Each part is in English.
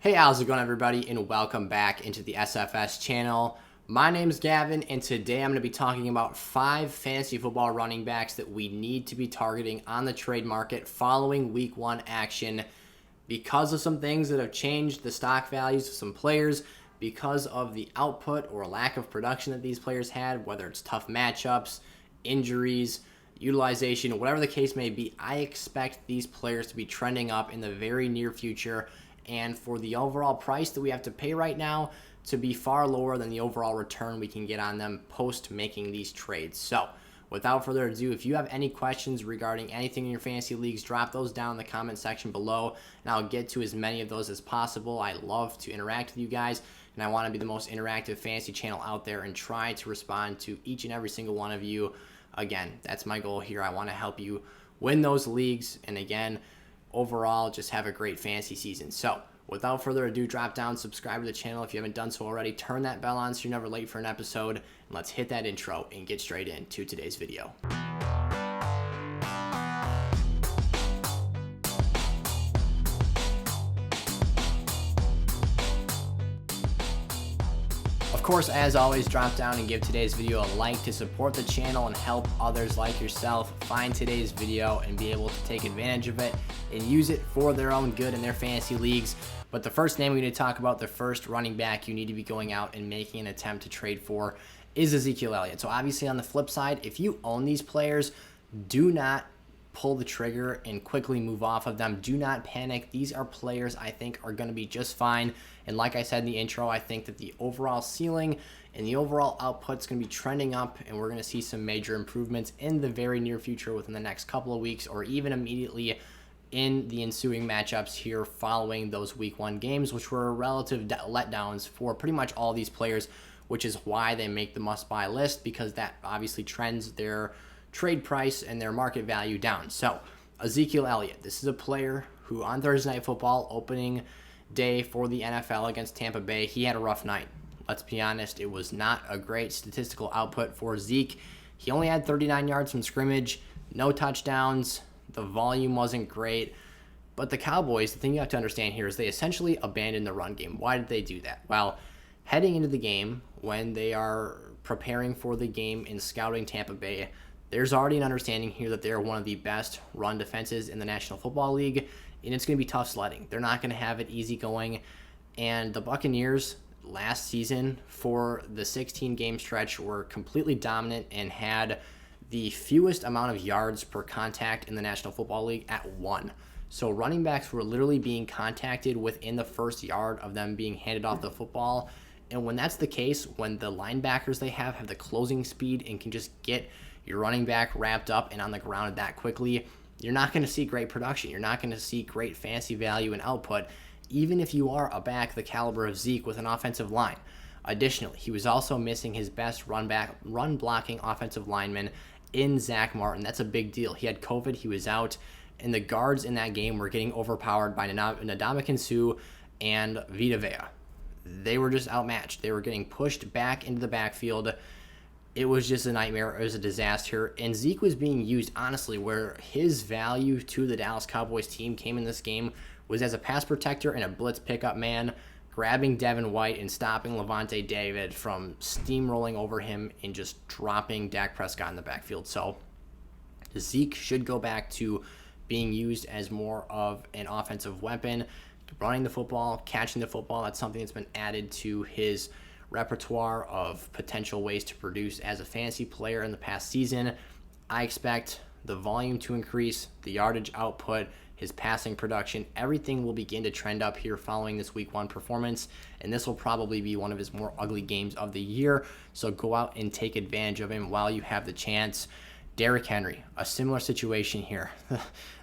Hey, how's it going, everybody, and welcome back into the SFS channel. My name's Gavin, and today I'm going to be talking about 5 fantasy football running backs that we need to be targeting on the trade market following week 1 action because of some things that have changed the stock values of some players, because of the output or lack of production that these players had, whether it's tough matchups, injuries, utilization, whatever the case may be. I expect these players to be trending up in the very near future, and for the overall price that we have to pay right now to be far lower than the overall return we can get on them post making these trades. So without further ado, if you have any questions regarding anything in your fantasy leagues, drop those down in the comment section below, and I'll get to as many of those as possible. I love to interact with you guys, and I want to be the most interactive fantasy channel out there and try to respond to each and every single one of you. Again, that's my goal here. I want to help you win those leagues, and again, overall, just have a great fantasy season. So without further ado, drop down, subscribe to the channel if you haven't done so already, turn that bell on so you're never late for an episode, and let's hit that intro and get straight into today's video. Of course, as always, drop down and give today's video a like to support the channel and help others like yourself find today's video and be able to take advantage of it and use it for their own good in their fantasy leagues. But the first name we need to talk about, the first running back you need to be going out and making an attempt to trade for, is Ezekiel Elliott. So obviously on the flip side, if you own these players, do not pull the trigger and quickly move off of them. Do not panic. These are players I think are going to be just fine. And like I said in the intro, I think that the overall ceiling and the overall output is going to be trending up, and we're going to see some major improvements in the very near future within the next couple of weeks, or even immediately in the ensuing matchups here following those week 1 games, which were relative letdowns for pretty much all these players, which is why they make the must-buy list, because that obviously trends their trade price and their market value down. So Ezekiel Elliott, this is a player who on Thursday Night Football, opening day for the NFL against Tampa Bay, he had a rough night. Let's be honest, it was not a great statistical output for Zeke. He only had 39 yards from scrimmage, no touchdowns. The volume wasn't great. But the Cowboys, the thing you have to understand here is they essentially abandoned the run game. Why did they do that? Well, heading into the game, when they are preparing for the game and scouting Tampa Bay, there's already an understanding here that they're one of the best run defenses in the National Football League, and it's going to be tough sledding. They're not going to have it easy going. And the Buccaneers last season for the 16-game stretch were completely dominant and had the fewest amount of yards per contact in the National Football League at 1. So running backs were literally being contacted within the first yard of them being handed off the football. And when that's the case, when the linebackers they have the closing speed and can just get your running back wrapped up and on the ground that quickly, you're not going to see great production. You're not going to see great fantasy value and output, even if you are a back the caliber of Zeke with an offensive line. Additionally, he was also missing his best run blocking offensive lineman in Zach Martin. That's a big deal. He had COVID, he was out, and the guards in that game were getting overpowered by Ndamukong Suh and Vita Vea. They were just outmatched. They were getting pushed back into the backfield. It was just a nightmare. It was a disaster. And Zeke was being used, honestly, where his value to the Dallas Cowboys team came in this game was as a pass protector and a blitz pickup man, grabbing Devin White and stopping Levante David from steamrolling over him and just dropping Dak Prescott in the backfield. So Zeke should go back to being used as more of an offensive weapon, running the football, catching the football. That's something that's been added to his repertoire of potential ways to produce as a fantasy player in the past season. I expect the volume to increase, the yardage output, his passing production, everything will begin to trend up here following this week 1 performance, and this will probably be one of his more ugly games of the year, so go out and take advantage of him while you have the chance. Derrick Henry, a similar situation here.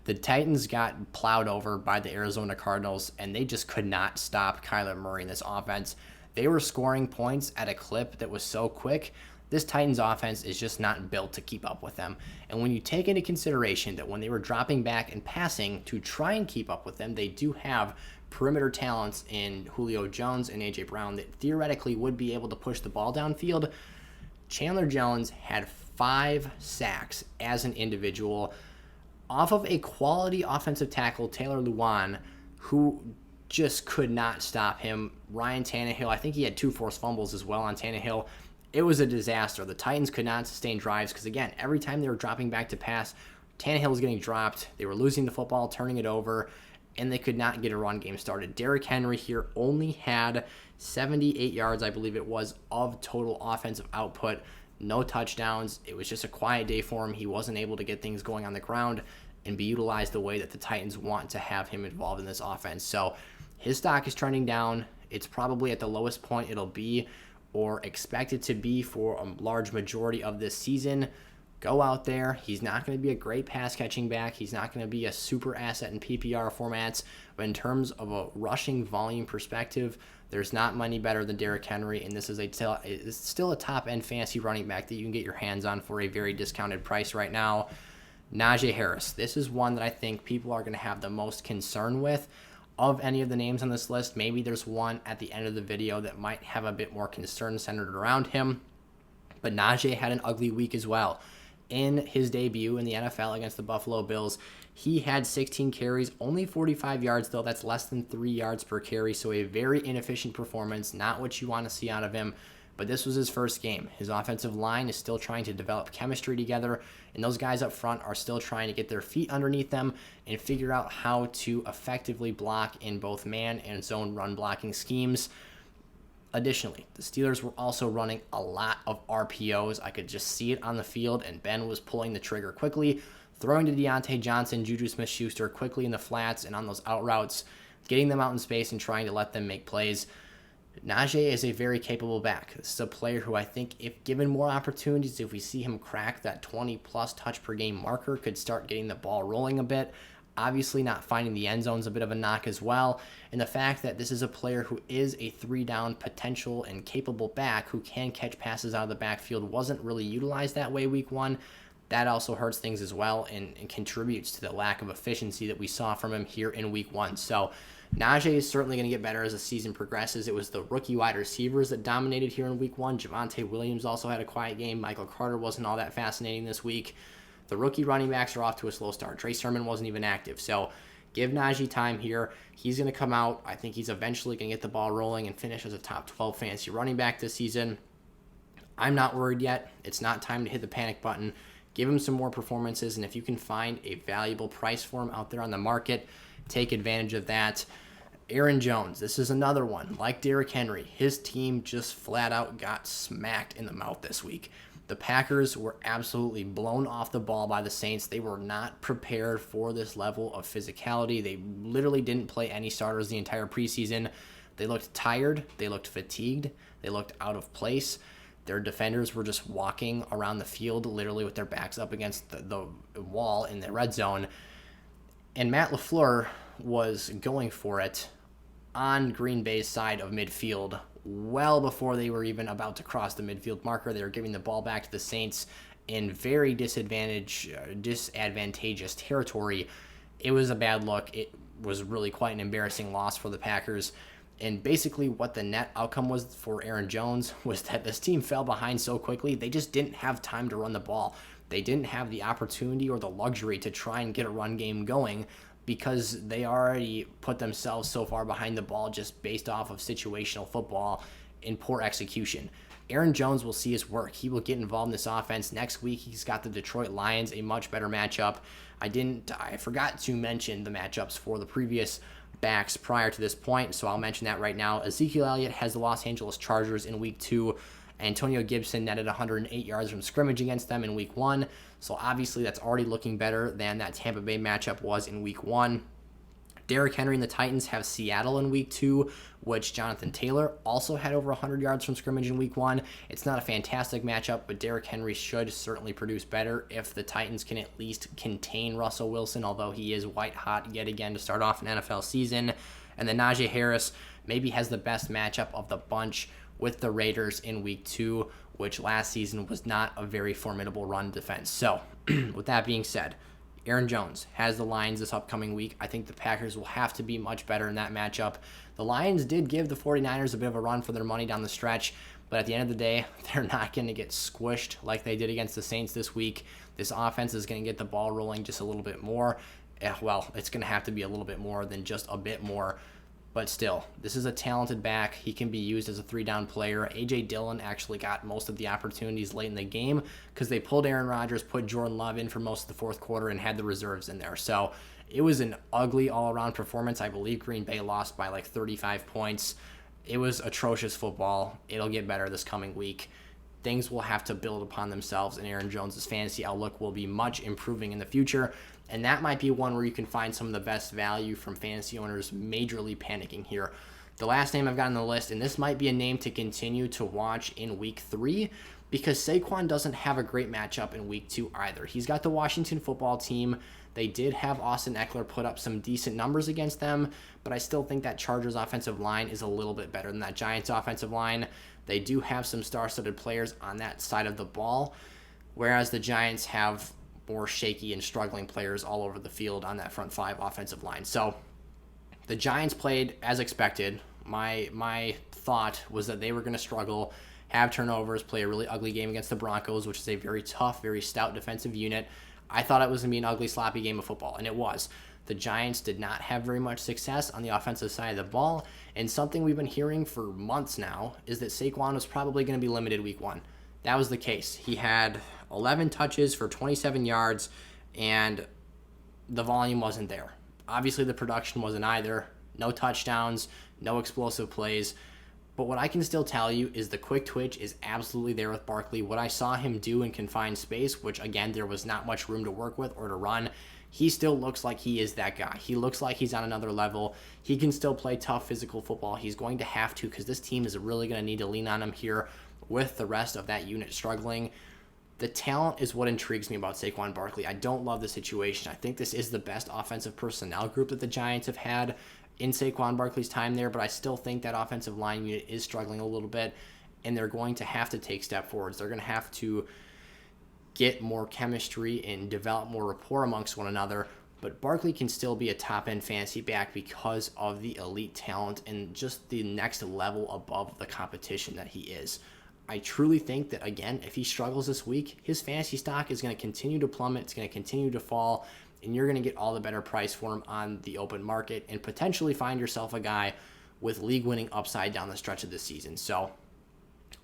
The Titans got plowed over by the Arizona Cardinals, and they just could not stop Kyler Murray in this offense. They were scoring points at a clip that was so quick. This Titans offense is just not built to keep up with them. And when you take into consideration that when they were dropping back and passing to try and keep up with them, they do have perimeter talents in Julio Jones and A.J. Brown that theoretically would be able to push the ball downfield. Chandler Jones had 5 sacks as an individual off of a quality offensive tackle, Taylor Lewan, who just could not stop him. Ryan Tannehill, I think he had 2 forced fumbles as well on Tannehill. It was a disaster. The Titans could not sustain drives because, again, every time they were dropping back to pass, Tannehill was getting dropped. They were losing the football, turning it over, and they could not get a run game started. Derrick Henry here only had 78 yards, I believe it was, of total offensive output. No touchdowns. It was just a quiet day for him. He wasn't able to get things going on the ground and be utilized the way that the Titans want to have him involved in this offense. So his stock is trending down. It's probably at the lowest point it'll be or expected to be for a large majority of this season. Go out there. He's not going to be a great pass catching back. He's not going to be a super asset in PPR formats. But in terms of a rushing volume perspective, there's not many better than Derrick Henry. And this is still a top end fantasy running back that you can get your hands on for a very discounted price right now. Najee Harris. This is one that I think people are going to have the most concern with. Of any of the names on this list, maybe there's one at the end of the video that might have a bit more concern centered around him. But Najee had an ugly week as well. In his debut in the NFL against the Buffalo Bills, he had 16 carries, only 45 yards, though. That's less than 3 yards per carry, so a very inefficient performance, not what you want to see out of him. But this was his first game. His offensive line is still trying to develop chemistry together, and those guys up front are still trying to get their feet underneath them and figure out how to effectively block in both man and zone run blocking schemes. Additionally, the Steelers were also running a lot of RPOs. I could just see it on the field, and Ben was pulling the trigger quickly, throwing to Deontay Johnson, Juju Smith-Schuster quickly in the flats and on those out routes, getting them out in space and trying to let them make plays. Najee is a very capable back. This is a player who I think, if given more opportunities, if we see him crack that 20-plus touch per game marker, could start getting the ball rolling a bit. Obviously, not finding the end zone is a bit of a knock as well. And the fact that this is a player who is a 3-down potential and capable back who can catch passes out of the backfield wasn't really utilized that way week 1. That also hurts things as well and contributes to the lack of efficiency that we saw from him here in week 1. So Najee is certainly going to get better as the season progresses. It was the rookie wide receivers that dominated here in week 1. Javonte Williams also had a quiet game. Michael Carter wasn't all that fascinating this week. The rookie running backs are off to a slow start. Trey Sermon wasn't even active. So give Najee time here. He's going to come out. I think he's eventually going to get the ball rolling and finish as a top 12 fantasy running back this season. I'm not worried yet. It's not time to hit the panic button. Give him some more performances, and if you can find a valuable price for him out there on the market, take advantage of that. Aaron Jones, this is another one. Like Derrick Henry, his team just flat out got smacked in the mouth this week. The Packers were absolutely blown off the ball by the Saints. They were not prepared for this level of physicality. They literally didn't play any starters the entire preseason. They looked tired. They looked fatigued. They looked out of place. Their defenders were just walking around the field, literally with their backs up against the wall in the red zone. And Matt LaFleur was going for it on Green Bay's side of midfield well before they were even about to cross the midfield marker. They were giving the ball back to the Saints in very disadvantageous territory. It was a bad look. It was really quite an embarrassing loss for the Packers. And basically what the net outcome was for Aaron Jones was that this team fell behind so quickly, they just didn't have time to run the ball. They didn't have the opportunity or the luxury to try and get a run game going because they already put themselves so far behind the ball just based off of situational football and poor execution. Aaron Jones will see his work. He will get involved in this offense. Next week, he's got the Detroit Lions, a much better matchup. I forgot to mention the matchups for the previous backs prior to this point, so I'll mention that right now. Ezekiel Elliott has the Los Angeles Chargers in week 2. Antonio Gibson netted 108 yards from scrimmage against them in week 1, so obviously that's already looking better than that Tampa Bay matchup was in week 1. Derrick Henry and the Titans have Seattle in week 2, which Jonathan Taylor also had over 100 yards from scrimmage in week 1. It's not a fantastic matchup, but Derrick Henry should certainly produce better if the Titans can at least contain Russell Wilson, although he is white hot yet again to start off an NFL season. And then Najee Harris maybe has the best matchup of the bunch with the Raiders in week 2, which last season was not a very formidable run defense. So with that being said, Aaron Jones has the Lions this upcoming week. I think the Packers will have to be much better in that matchup. The Lions did give the 49ers a bit of a run for their money down the stretch, but at the end of the day, they're not going to get squished like they did against the Saints this week. This offense is going to get the ball rolling just a little bit more. Well, it's going to have to be a little bit more than just a bit more. But still, this is a talented back. He can be used as a 3-down player. A.J. Dillon actually got most of the opportunities late in the game because they pulled Aaron Rodgers, put Jordan Love in for most of the fourth quarter, and had the reserves in there. So it was an ugly all-around performance. I believe Green Bay lost by like 35 points. It was atrocious football. It'll get better this coming week. Things will have to build upon themselves, and Aaron Jones' fantasy outlook will be much improving in the future. And that might be one where you can find some of the best value from fantasy owners majorly panicking here. The last name I've got on the list, and this might be a name to continue to watch in week 3, because Saquon doesn't have a great matchup in week 2 either. He's got the Washington football team. They did have Austin Eckler put up some decent numbers against them, but I still think that Chargers offensive line is a little bit better than that Giants offensive line. They do have some star-studded players on that side of the ball, whereas the Giants have more shaky and struggling players all over the field on that front 5 offensive line. So the Giants played as expected. My thought was that they were going to struggle, have turnovers, play a really ugly game against the Broncos, which is a very tough, very stout defensive unit. I thought it was going to be an ugly, sloppy game of football, and it was. The Giants did not have very much success on the offensive side of the ball, and something we've been hearing for months now is that Saquon was probably going to be limited week 1. That was the case. He had 11 touches for 27 yards, and the volume wasn't there. Obviously, the production wasn't either. No touchdowns, no explosive plays. But what I can still tell you is the quick twitch is absolutely there with Barkley. What I saw him do in confined space, which, again, there was not much room to work with or to run, he still looks like he is that guy. He looks like he's on another level. He can still play tough physical football. He's going to have to, because this team is really going to need to lean on him here with the rest of that unit struggling. The talent is what intrigues me about Saquon Barkley. I don't love the situation. I think this is the best offensive personnel group that the Giants have had in Saquon Barkley's time there, but I still think that offensive line unit is struggling a little bit, and they're going to have to take step forwards. They're going to have to get more chemistry and develop more rapport amongst one another, but Barkley can still be a top-end fantasy back because of the elite talent and just the next level above the competition that he is. I truly think that, again, if he struggles this week, his fantasy stock is going to continue to plummet. It's going to continue to fall, and you're going to get all the better price for him on the open market and potentially find yourself a guy with league-winning upside down the stretch of the season. So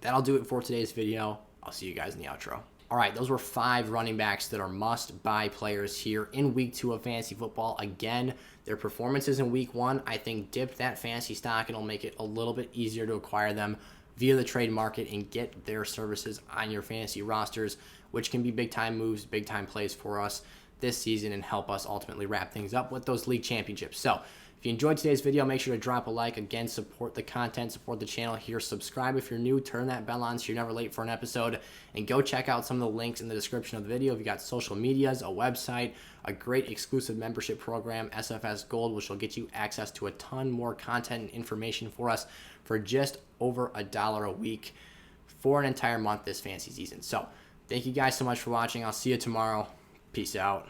that'll do it for today's video. I'll see you guys in the outro. All right, those were 5 running backs that are must-buy players here in week 2 of fantasy football. Again, their performances in week 1, I think, dipped that fantasy stock, and it'll make it a little bit easier to acquire them via the trade market and get their services on your fantasy rosters, which can be big-time moves, big-time plays for us this season and help us ultimately wrap things up with those league championships. So if you enjoyed today's video, make sure to drop a like. Again, support the content, support the channel here. Subscribe if you're new. Turn that bell on so you're never late for an episode. And go check out some of the links in the description of the video. If you got social medias, a website, a great exclusive membership program, SFS Gold, which will get you access to a ton more content and information for us for just over $1 a week for an entire month this fantasy season. So thank you guys so much for watching. I'll see you tomorrow. Peace out.